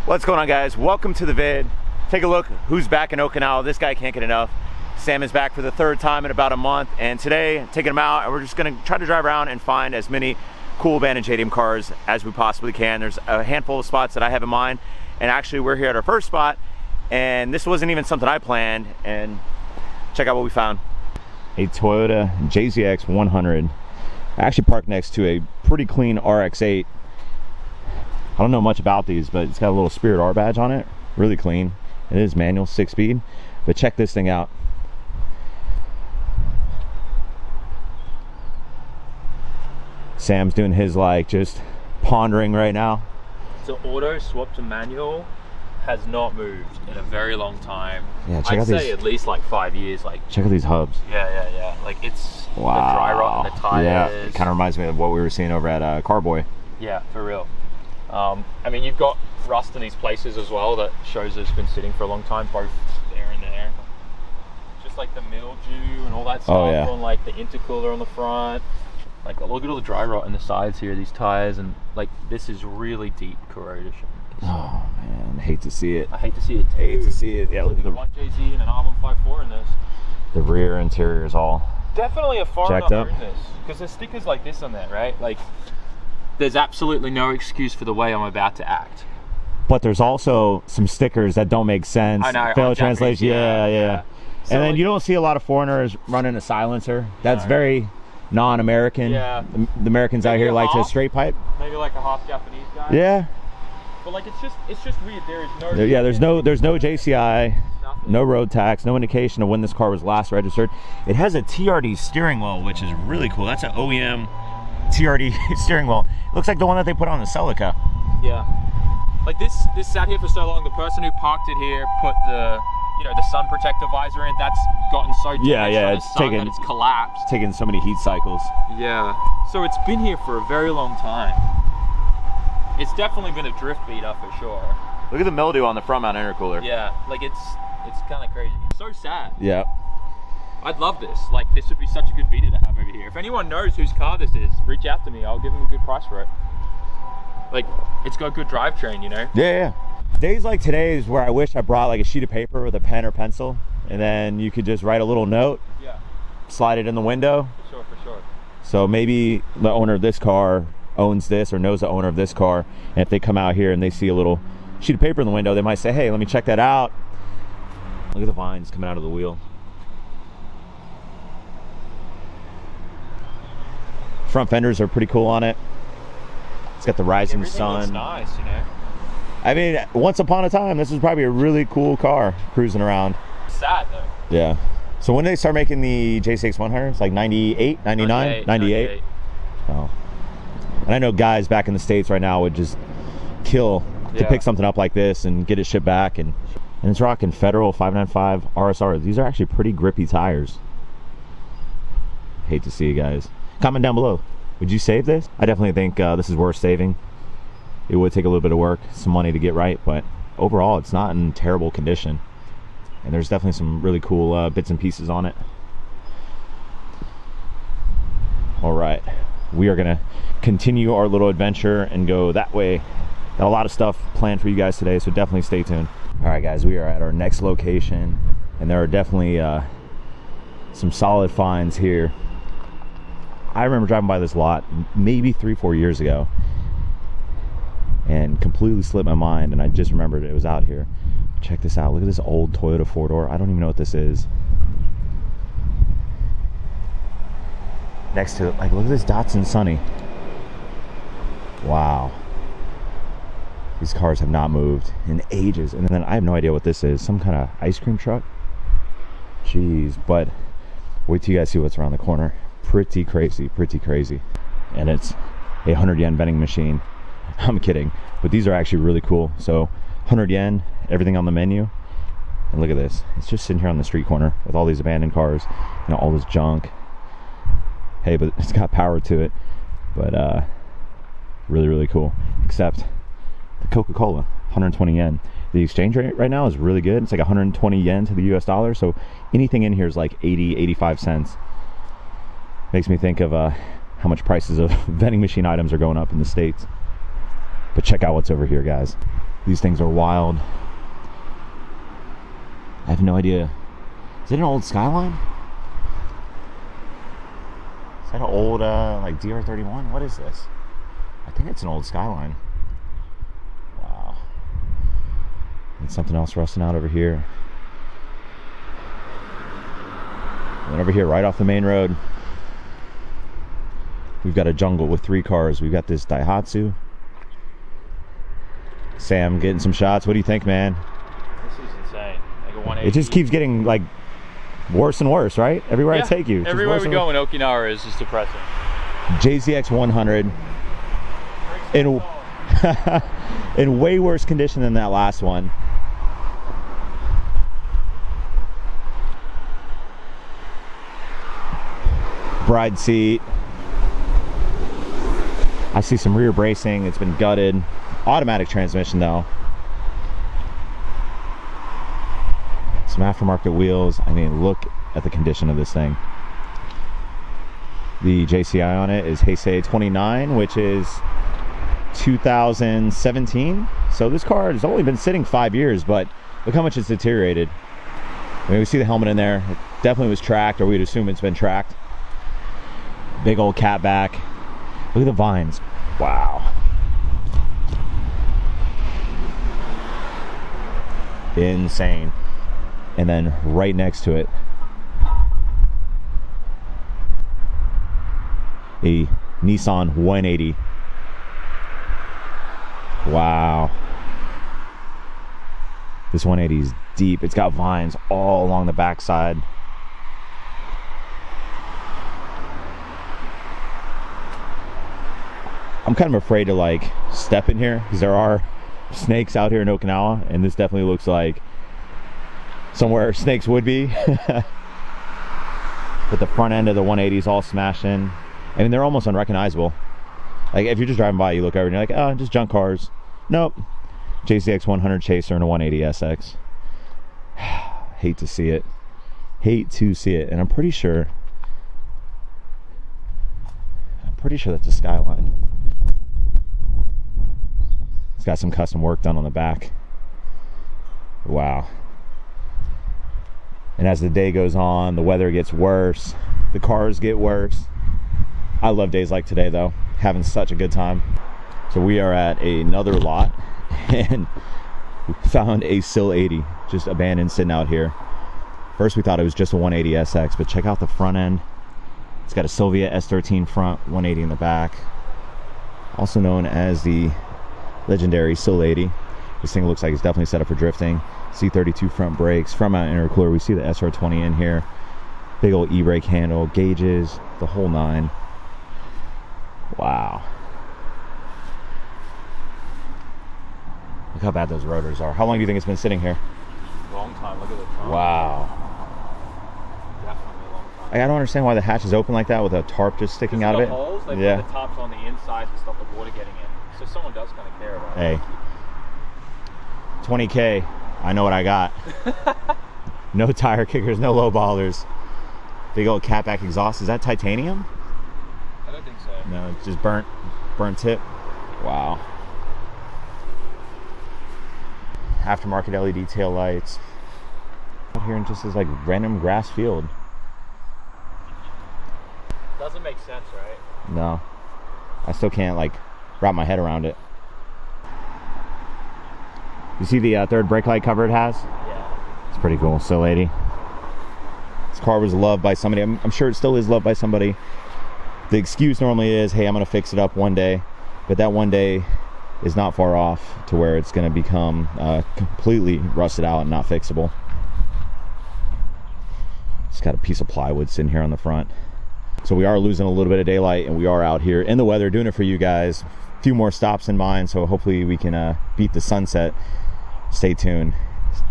What's going on, guys? Welcome to the vid. Take a look who's back in Okinawa. This guy can't get enough. Sam is back for the third time in about a month, and today taking him out and we're just gonna try to drive around and find as many cool abandoned JDM cars as we possibly can. There's a handful of spots that I have in mind, and actually we're here at our first spot, and this wasn't even something I planned, and check out what we found. A Toyota JZX 100. I actually parked next to a pretty clean RX-8. I don't know much about these, but it's got a little Spirit R badge on it. Really clean. It is manual, 6-speed. But check this thing out. Sam's doing his just pondering right now. So auto swap to manual has not moved in a very long time. Yeah, check I'd out say these, at least like 5 years. check out these hubs. Yeah. Like it's Wow. the dry rot in the tires. Yeah, it kind of reminds me of what we were seeing over at Carboy. Yeah, for real. I mean, you've got rust in these places as well that shows it's been sitting for a long time, both there and there. Just like the mildew and all that stuff on like the intercooler on the front. Like look at all the dry rot in the sides here, these tires, and like this is really deep corrosion. Oh man, hate to see it. I hate to see it too. Hate to see it. Yeah, look at the 1JZ and an R154 in this. The rear interior is all Definitely a foreigner jacked up. owned this, because there's stickers like this on there, right? Like, there's absolutely no excuse for the way I'm about to act. But there's also some stickers that don't make sense. I know. Failed translation. Yeah. So And then like, you don't see a lot of foreigners running a silencer. That's very non-American. Yeah. The Americans out Maybe here a like to half. straight pipe. maybe like a half Japanese guy. Yeah. But like, it's just weird. There is no. Yeah. There's no JCI. Nothing. No road tax, no indication of when this car was last registered. It has a TRD steering wheel, which is really cool. That's an OEM TRD steering wheel. It looks like the one that they put on the Celica. Yeah. Like this sat here for so long. The person who parked it here put the sun protector visor in. That's gotten so damaged from the sun that it's collapsed. It's taken so many heat cycles. Yeah. So it's been here for a very long time. It's definitely been a drift beater for sure. Look at the mildew on the front mount intercooler. Yeah, like it's kind of crazy. It's so sad. Yeah. I'd love this. Like, this would be such a good video to have over here. If anyone knows whose car this is, reach out to me. I'll give them a good price for it. Like, it's got good drivetrain, Yeah. Days like today is where I wish I brought like a sheet of paper with a pen or pencil, and then you could just write a little note, slide it in the window. For sure. So maybe the owner of this car owns this or knows the owner of this car, and if they come out here and they see a little sheet of paper in the window, they might say, hey, let me check that out. Look at the vines coming out of the wheel. Front fenders are pretty cool on it. It's got the rising sun. Looks nice, I mean, once upon a time, this is probably a really cool car cruising around. Sad though. Yeah. So when did they start making the JZX 100s? Like 98, 99? 98. Oh. And I know guys back in the States right now would just kill to pick something up like this and get it shipped back. And it's rocking Federal 595 RSR. These are actually pretty grippy tires. Hate to see you guys. Comment down below. Would you save this? I definitely think this is worth saving. It would take a little bit of work, some money to get right, but overall it's not in terrible condition. And there's definitely some really cool bits and pieces on it. All right, we are gonna continue our little adventure and go that way. Got a lot of stuff planned for you guys today, so definitely stay tuned. All right guys, we are at our next location, and there are definitely some solid finds here. I remember driving by this lot maybe 3-4 years ago and completely slipped my mind, and I just remembered it was out here. Check this out. Look at this old Toyota 4-door. I don't even know what this is. Next to it, like, look at this Datsun Sunny. Wow. These cars have not moved in ages. And then I have no idea what this is. Some kind of ice cream truck? Jeez. But wait till you guys see what's around the corner. Pretty crazy, pretty crazy. And it's a 100 yen vending machine. I'm kidding, but these are actually really cool. So 100 yen, everything on the menu. And look at this. It's just sitting here on the street corner with all these abandoned cars, all this junk. Hey, but it's got power to it. But really, really cool. Except the Coca-Cola, 120 yen. The exchange rate right now is really good. It's like 120 yen to the US dollar. So anything in here is like 80, 85 cents. Makes me think of how much prices of vending machine items are going up in the States. But check out what's over here, guys. These things are wild. I have no idea. Is it an old Skyline? Is that an old like DR31? What is this? I think it's an old Skyline. Wow. And something else rusting out over here. And then over here, right off the main road, we've got a jungle with 3 cars. We've got this Daihatsu. Sam getting some shots. What do you think, man? This is insane. Like a 180. It just keeps getting like worse and worse, right? Everywhere I take you. Everywhere we go in Okinawa is just depressing. JZX 100 in way worse condition than that last one. Bride seat. I see some rear bracing. It's been gutted. Automatic transmission though. Some aftermarket wheels. I mean, look at the condition of this thing. The JCI on it is Heisei 29, which is 2017. So this car has only been sitting 5 years, but look how much it's deteriorated. I mean, we see the helmet in there. It definitely was tracked, or we'd assume it's been tracked. Big old cat back. Look at the vines. Wow. Insane. And then right next to it, a Nissan 180. Wow. This 180 is deep. It's got vines all along the backside. I'm kind of afraid to like step in here because there are snakes out here in Okinawa, and this definitely looks like somewhere snakes would be. But the front end of the 180 is all smashed in. I mean, they're almost unrecognizable. Like if you're just driving by, you look over and you're like, oh, just junk cars. Nope. JZX 100 Chaser and a 180 SX. Hate to see it. Hate to see it. And I'm pretty sure that's a Skyline. It's got some custom work done on the back. Wow. And as the day goes on, the weather gets worse, the cars get worse. I love days like today though, having such a good time. So we are at another lot and we found a SIL 80 just abandoned sitting out here. First we thought it was just a 180 SX, but check out the front end. It's got a Sylvia S13 front, 180 in the back. Also known as the legendary SIL 80. This thing looks like it's definitely set up for drifting. C32 front brakes, front mount intercooler. We see the SR20 in here. Big old e-brake handle, gauges, the whole 9. Wow. Look how bad those rotors are. How long do you think it's been sitting here? Long time. Look at the trunk. Wow. Definitely a long time. I don't understand why the hatch is open like that with a tarp just sticking out of it. Holes, they put the tops on the inside to stop the water getting in. So someone does kind of care about it. Hey. 20K. I know what I got. No tire kickers, no low ballers. Big old catback exhaust. Is that titanium? I don't think so. No, it's just burnt tip. Wow. Aftermarket LED tail lights. Out here in just this like random grass field. Doesn't make sense, right? No. I still can't like wrap my head around it. You see the third brake light cover it has? Yeah. It's pretty cool. SIL 80. This car was loved by somebody. I'm sure it still is loved by somebody. The excuse normally is, hey, I'm going to fix it up one day. But that one day is not far off to where it's going to become completely rusted out and not fixable. It's got a piece of plywood sitting here on the front. So we are losing a little bit of daylight, and we are out here in the weather doing it for you guys. A few more stops in mind, so hopefully we can beat the sunset. Stay tuned.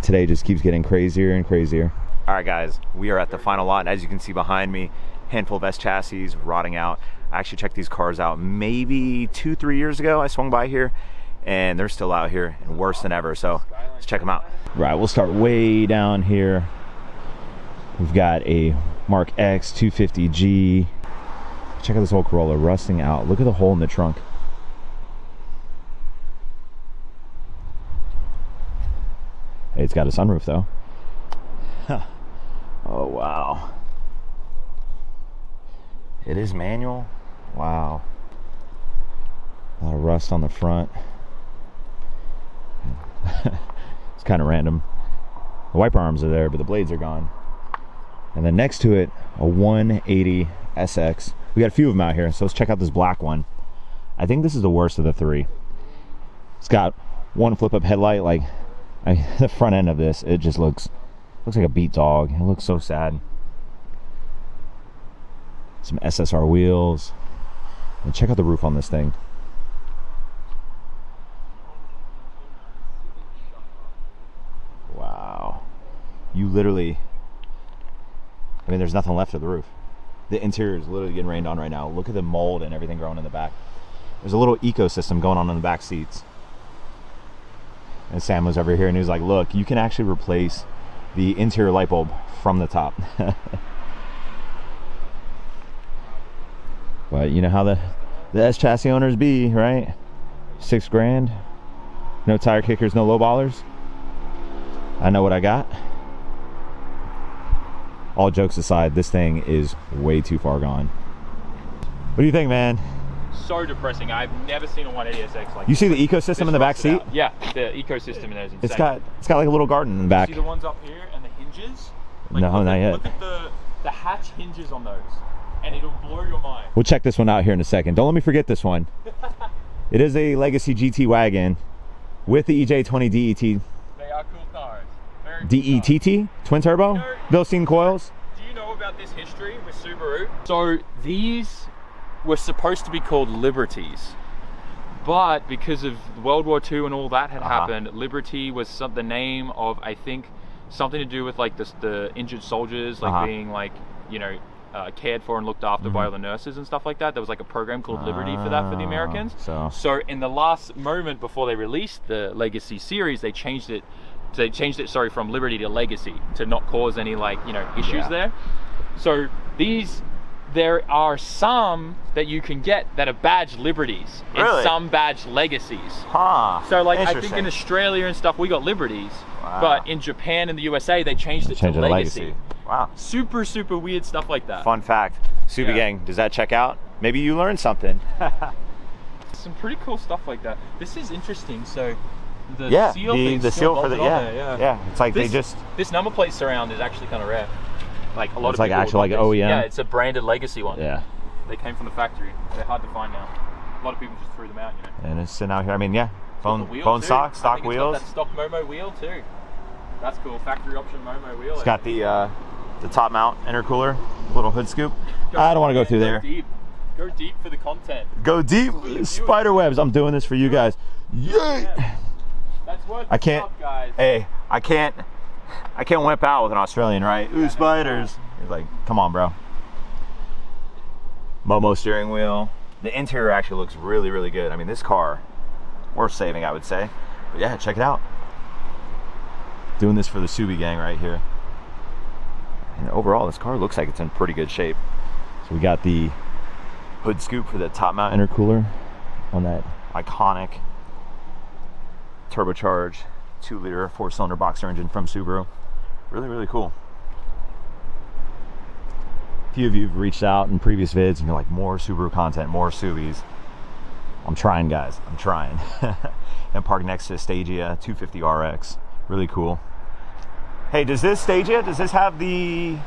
Today just keeps getting crazier and crazier. All right, guys, we are at the final lot, and as you can see behind me, handful of S chassis rotting out. I actually checked these cars out maybe 2-3 years ago. I swung by here, and they're still out here and worse than ever. So let's check them out. Right, we'll start way down here. We've got a Mark X 250G. Check out this old Corolla rusting out. Look at the hole in the trunk. It's got a sunroof though. Oh wow. It is manual. Wow. A lot of rust on the front. It's kind of random. The wiper arms are there, but the blades are gone. And then next to it, a 180 SX. We got a few of them out here, so let's check out this black one. I think this is the worst of the three. It's got one flip-up headlight. Like, the front end of this, it just looks like a beat dog. It looks so sad. Some SSR wheels. And check out the roof on this thing. Wow. You literally, I mean, there's nothing left of the roof. The interior is literally getting rained on right now. Look at the mold and everything growing in the back. There's a little ecosystem going on in the back seats. And Sam was over here and he was like, look, you can actually replace the interior light bulb from the top. But you know how the S chassis owners be, right? $6 grand, no tire kickers, no low ballers. I know what I got. All jokes aside, this thing is way too far gone. What do you think, man? So depressing. I've never seen a 180SX like you see the ecosystem in the back seat? Yeah, the ecosystem in there is insane. It's got like a little garden in the back. See the ones up here and the hinges? Like, no, not yet. Look at the hatch hinges on those, and it'll blow your mind. We'll check this one out here in a second. Don't let me forget this one. It is a Legacy GT wagon with the EJ20 DET. They are cool cars. Very cool DETT? Twin turbo? You know, Bilstein coils? Do you know about this history with Subaru? So these were supposed to be called Liberties, but because of World War II and all that had happened, Liberty was the name of, I think, something to do with like the injured soldiers, like being like, you know, cared for and looked after by all the nurses and stuff like that. There was like a program called Liberty for that, for the Americans. So in the last moment before they released the Legacy series, they changed it. Sorry, from Liberty to Legacy to not cause any, like, you know, issues there. So there are some that you can get that are badge Liberties and some badge Legacies. So like, I think in Australia and stuff we got Liberties, but in Japan and the USA they changed it to Legacy. Wow. Super weird stuff like that. Fun fact. Subi Gang, does that check out? Maybe you learned something. Some pretty cool stuff like that. This is interesting. So the seal thing, the seal for the it's like this number plate surround is actually kind of rare. Like a lot of people, like actual like OEM. Yeah, it's a branded Legacy one. Yeah. They came from the factory. They're hard to find now. A lot of people just threw them out, you know. And it's sitting out here. I mean, phone stock wheels. Got that stock Momo wheel too. That's cool. Factory option Momo wheel. It's got the top mount intercooler, little hood scoop. I don't want to go through there. Go deep for the content. Go deep. Spider webs. I'm doing this for you guys. Yay! That's worth I can't. Stuff, guys. Hey, I can't wimp out with an Australian, right? Ooh, spiders. He's like, come on, bro. Momo steering wheel. The interior actually looks really good. I mean, this car, worth saving, I would say. But yeah, check it out. Doing this for the Subi Gang right here. And overall, this car looks like it's in pretty good shape. So we got the hood scoop for the top mount intercooler on that iconic turbocharged 2-liter 4-cylinder boxer engine from Subaru. Really cool. A few of you have reached out in previous vids and you're like, more Subaru content, more Subis. I'm trying, guys. I'm trying. And parked next to Stagea 250 RX. Really cool. Hey, does this Stagea, does this have the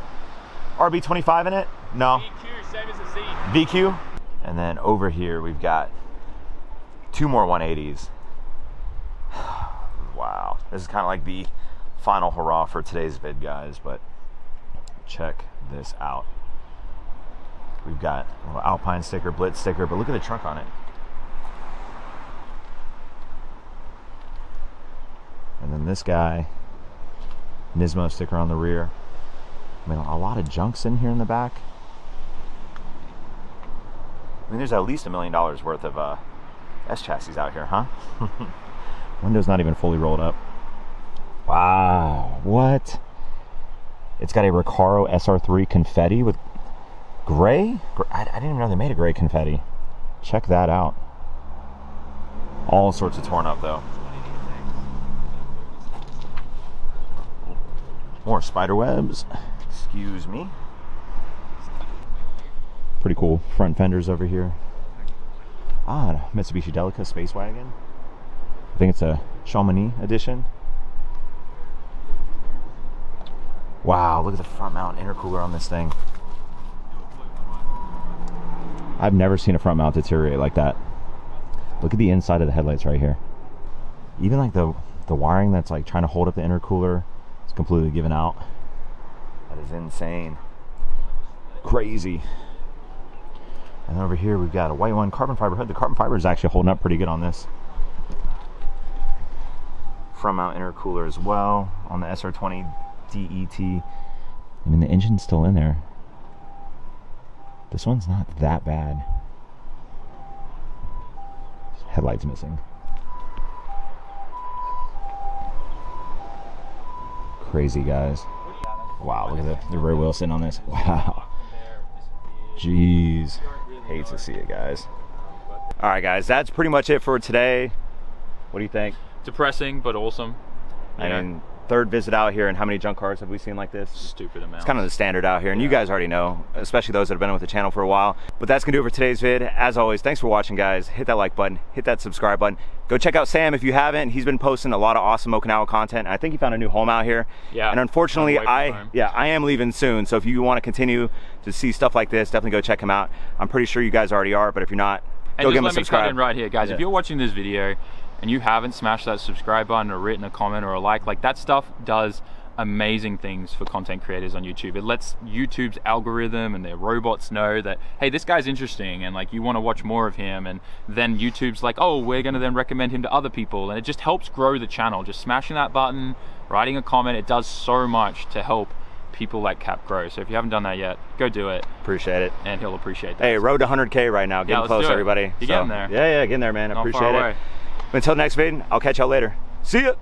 RB25 in it? No. VQ, same as the Z. VQ. And then over here we've got 2 more 180s. Wow, this is kind of like the final hurrah for today's vid, guys, but check this out. We've got a little Alpine sticker, Blitz sticker, but look at the trunk on it. And then this guy, Nismo sticker on the rear. I mean, a lot of junks in here in the back. I mean, there's at least $1 million worth of S chassis out here, huh? Window's not even fully rolled up. Wow, what? It's got a Recaro SR3 confetti with gray? I didn't even know they made a gray confetti. Check that out. All sorts of torn up though. More spider webs. Excuse me. Pretty cool front fenders over here. Ah, Mitsubishi Delica Space Wagon. I think it's a Chamonix edition. Wow, look at the front mount intercooler on this thing. I've never seen a front mount deteriorate like that. Look at the inside of the headlights right here. Even like the wiring that's like trying to hold up the intercooler is completely given out. That is insane. Crazy. And over here we've got a white one, carbon fiber hood. The carbon fiber is actually holding up pretty good on this. Front mount intercooler as well on the SR20 DET. I mean, the engine's still in there. This one's not that bad. Headlights missing. Crazy, guys. Wow, look at the rear wheel sitting on this. Wow. Jeez. Hate to see it, guys. All right, guys, that's pretty much it for today. What do you think? Depressing, but awesome. I mean, third visit out here, and how many junk cars have we seen like this? Stupid amount. It's kind of the standard out here, and you guys already know, especially those that have been with the channel for a while. But that's gonna do it for today's vid. As always, thanks for watching, guys. Hit that like button, hit that subscribe button. Go check out Sam if you haven't. He's been posting a lot of awesome Okinawa content. I think he found a new home out here. Yeah. And unfortunately, I am leaving soon. So if you want to continue to see stuff like this, definitely go check him out. I'm pretty sure you guys already are, but if you're not, go give him a subscribe. Cut in right here, guys. If you're watching this video and you haven't smashed that subscribe button or written a comment or a like that stuff does amazing things for content creators on YouTube. It lets YouTube's algorithm and their robots know that, hey, this guy's interesting and like you want to watch more of him, and then YouTube's like, oh, we're going to then recommend him to other people, and it just helps grow the channel. Just smashing that button, writing a comment, it does so much to help people like Cap grow. So if you haven't done that yet, go do it. Appreciate it. And he'll appreciate that. Hey, road to 100K right now. Getting close, everybody. You're getting there. Yeah, getting there, man. I appreciate it. Until next video, I'll catch y'all later. See ya.